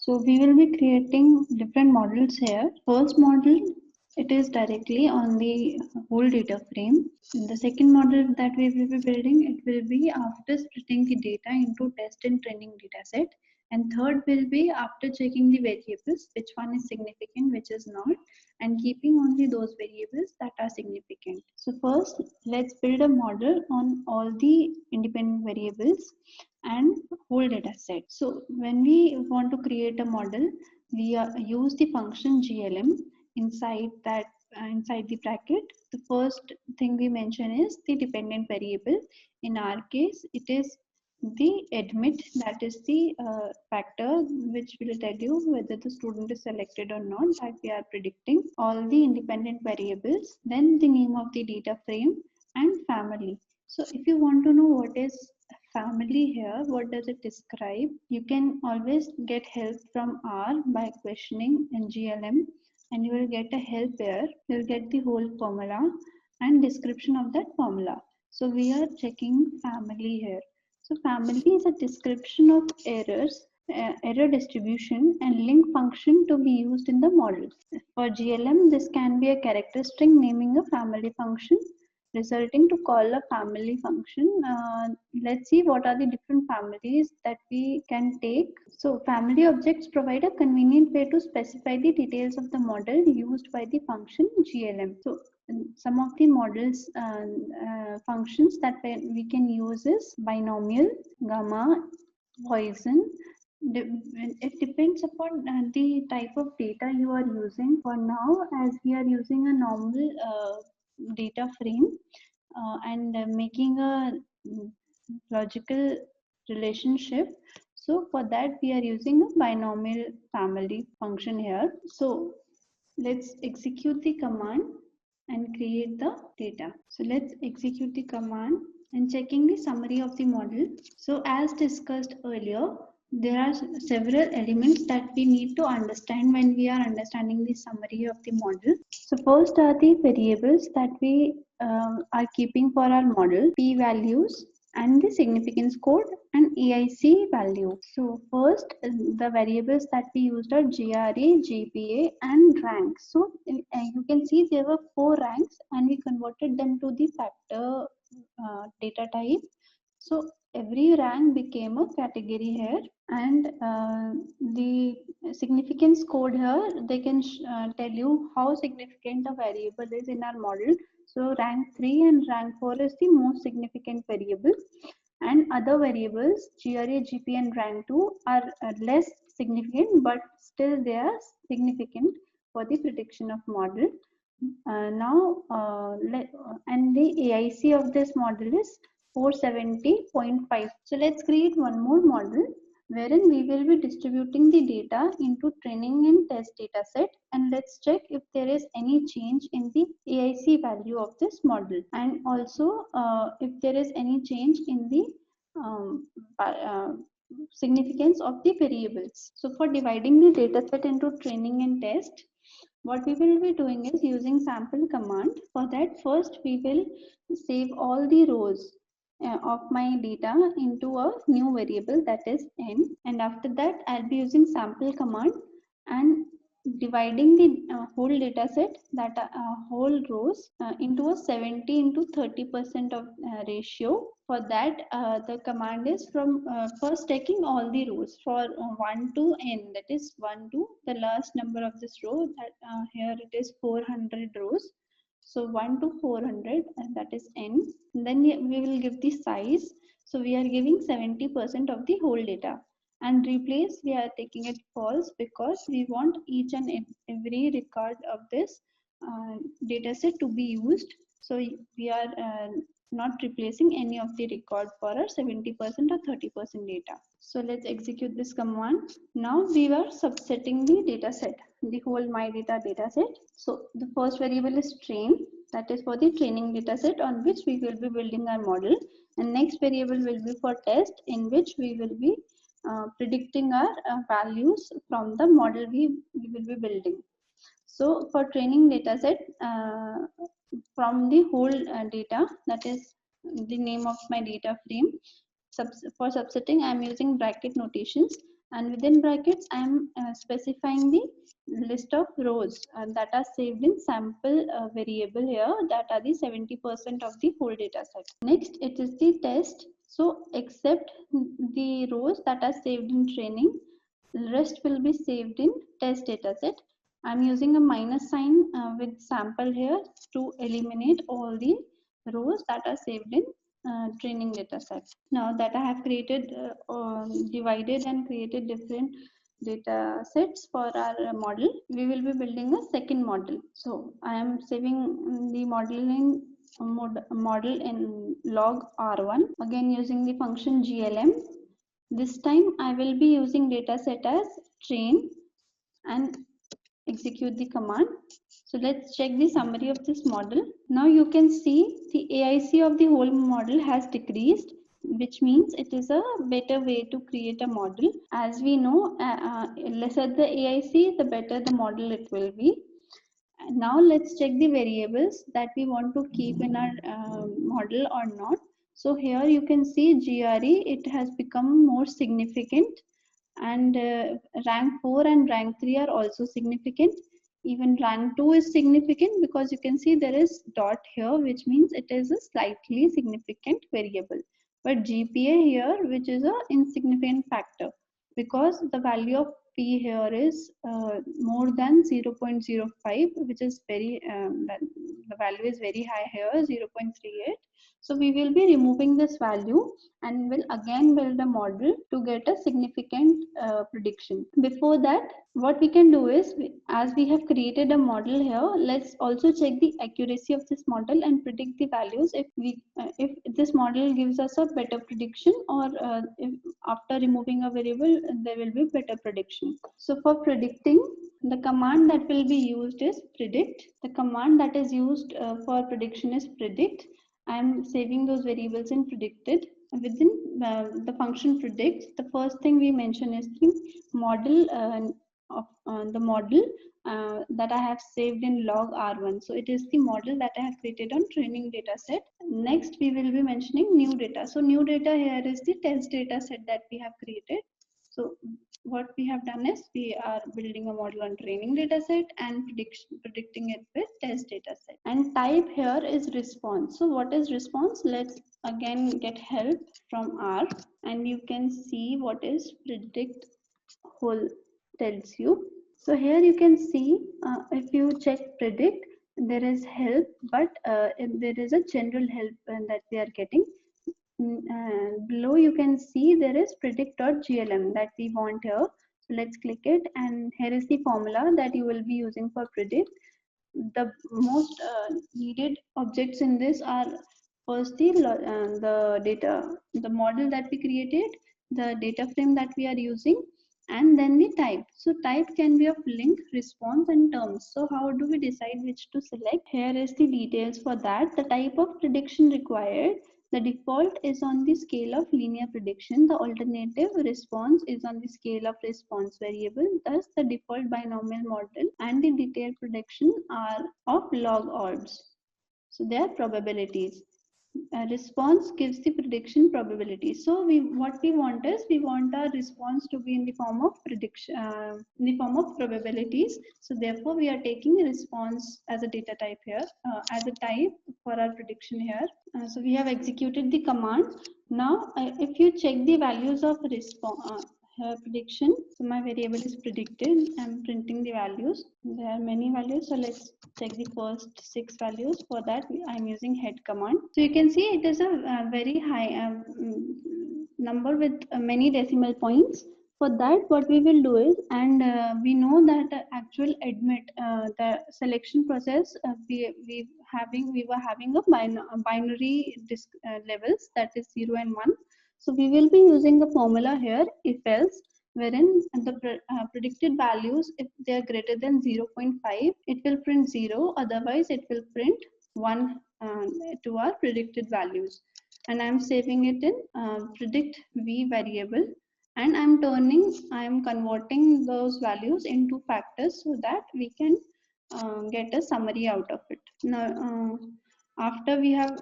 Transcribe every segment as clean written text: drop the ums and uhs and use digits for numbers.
So we will be creating different models here. First model, it is directly on the whole data frame. The second model that we will be building, it will be after splitting the data into test and training data set. And third will be after checking the variables, which one is significant, which is not, and keeping only those variables that are significant. So first, let's build a model on all the independent variables and whole data set. So when we want to create a model, we use the function GLM inside that inside the bracket. The first thing we mention is the dependent variable. In our case, it is the admit, that is the factor which will tell you whether the student is selected or not, that we are predicting. All the independent variables, then the name of the data frame and family. So if you want to know what is family here, what does it describe, you can always get help from R by questioning in GLM, and you will get a help here. You will get the whole formula and description of that formula. So we are checking family here. So family is a description of errors, error distribution and link function to be used in the model. For GLM, this can be a character string naming a family function, resulting to call a family function. Let's see what are the different families that we can take. So family objects provide a convenient way to specify the details of the model used by the function GLM. So some of the models functions that we can use is binomial, gamma, Poisson. It depends upon the type of data you are using. For now, as we are using a normal data frame and making a logical relationship, so for that we are using a binomial family function here. So let's execute the command and create the data. So let's execute the command and checking the summary of the model. So as discussed earlier, there are several elements that we need to understand when we are understanding the summary of the model. So first are the variables that we are keeping for our model, p values and the significance code and AIC value. So first, the variables that we used are GRE, GPA and rank. So you can see there were 4 ranks and we converted them to the factor data type. So every rank became a category here, and the significance code here, they can tell you how significant a variable is in our model. So rank 3 and rank 4 is the most significant variable, and other variables GRA, GP and rank 2 are less significant, but still they are significant for the prediction of model. And the AIC of this model is 470.5. So let's create one more model wherein we will be distributing the data into training and test data set, and let's check if there is any change in the AIC value of this model, and also if there is any change in the significance of the variables. So for dividing the data set into training and test, what we will be doing is using sample command. For that, first we will save all the rows of my data into a new variable, that is n, and after that I'll be using sample command and dividing the whole data set, that whole rows into a 70 into 30% of ratio. For that, the command is from first taking all the rows for 1 to n, that is 1 to the last number of this row, that here it is 400 rows. So 1 to 400, and that is n. And then we will give the size. So we are giving 70% of the whole data. And replace, we are taking it false because we want each and every record of this data set to be used. So we are not replacing any of the record for our 70% or 30% data. So let's execute this command. Now we are subsetting the data set, the whole my data set. So the first variable is train, that is for the training data set on which we will be building our model, and next variable will be for test, in which we will be predicting our values from the model we will be building. So for training data set, from the whole data, that is the name of my data frame, for subsetting I am using bracket notations, and within brackets I am specifying the list of rows that are saved in sample variable here, that are the 70% of the whole data set. Next it is the test. So except the rows that are saved in training, the rest will be saved in test data set. I'm using a minus sign with sample here to eliminate all the rows that are saved in training data set. Now that I have created divided and created different data sets for our model, we will be building a second model. So I am saving the modeling model in log R1, again using the function glm. This time I will be using dataset as train and execute the command. So let's check the summary of this model. Now you can see the AIC of the whole model has decreased, which means it is a better way to create a model. As we know, lesser the AIC, the better the model it will be. Now let's check the variables that we want to keep in our model or not. So here you can see GRE, it has become more significant, and rank 4 and rank 3 are also significant. Even rank 2 is significant because you can see there is dot here, which means it is a slightly significant variable. But GPA here, which is a insignificant factor, because the value of P here is more than 0.05, which is very the value is very high here, 0.38. So we will be removing this value and will again build a model to get a significant prediction. Before that, what we can do is, as we have created a model here, let's also check the accuracy of this model and predict the values if this model gives us a better prediction, or if after removing a variable there will be better prediction. So for predicting, the command that will be used is predict. The command that is used for prediction is predict. I am saving those variables in predicted. Within the function predict, the first thing we mention is the model of the model that I have saved in log R1. So it is the model that I have created on training data set. Next we will be mentioning new data. So new data here is the test data set that we have created. So what we have done is we are building a model on training data set and predicting it with test data set. And type here is response. So what is response? Let's again get help from R, and you can see what is predict whole tells you. So here you can see if you check predict, there is help, but there is a general help that we are getting. Below you can see there is predict.glm that we want here. So let's click it, and here is the formula that you will be using for predict. The most needed objects in this are first the data, the model that we created, the data frame that we are using, and then the type. So type can be of link, response, and terms. So how do we decide which to select? Here is the details for that. The type of prediction required, the default is on the scale of linear prediction. The alternative response is on the scale of response variable. Thus, the default binomial model and the detailed prediction are of log odds. So they are probabilities. Response gives the prediction probability. So what we want is, we want our response to be in the form of prediction, in the form of probabilities. So therefore we are taking response as a data type here, as a type for our prediction here. So we have executed the command. Now if you check the values of response prediction, so my variable is predicted. I'm printing the values. There are many values, so let's check the first 6 values. For that I'm using head command. So you can see it is a very high number with many decimal points. For that, what we will do is, and we know that actual admit the selection process, we were having a binary levels, that is 0 and 1. So we will be using the formula here, if else, wherein the predicted values, if they are greater than 0.5, it will print 0, otherwise it will print 1 to our predicted values. And I'm saving it in predict v variable, and I'm converting those values into factors so that we can get a summary out of it. Now after we have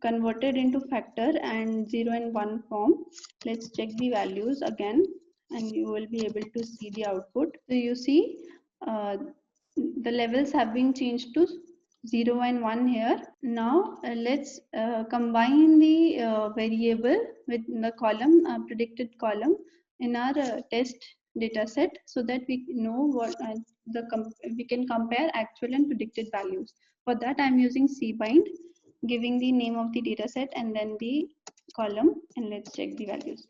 converted into factor and 0 and 1 form, let's check the values again. and you will be able to see the output. So you see the levels have been changed to 0 and 1 here. Now let's combine the variable with the column, predicted column in our test data set, so that we know what we can compare actual and predicted values. For that I'm using cbind, giving the name of the data set and then the column, and let's check the values.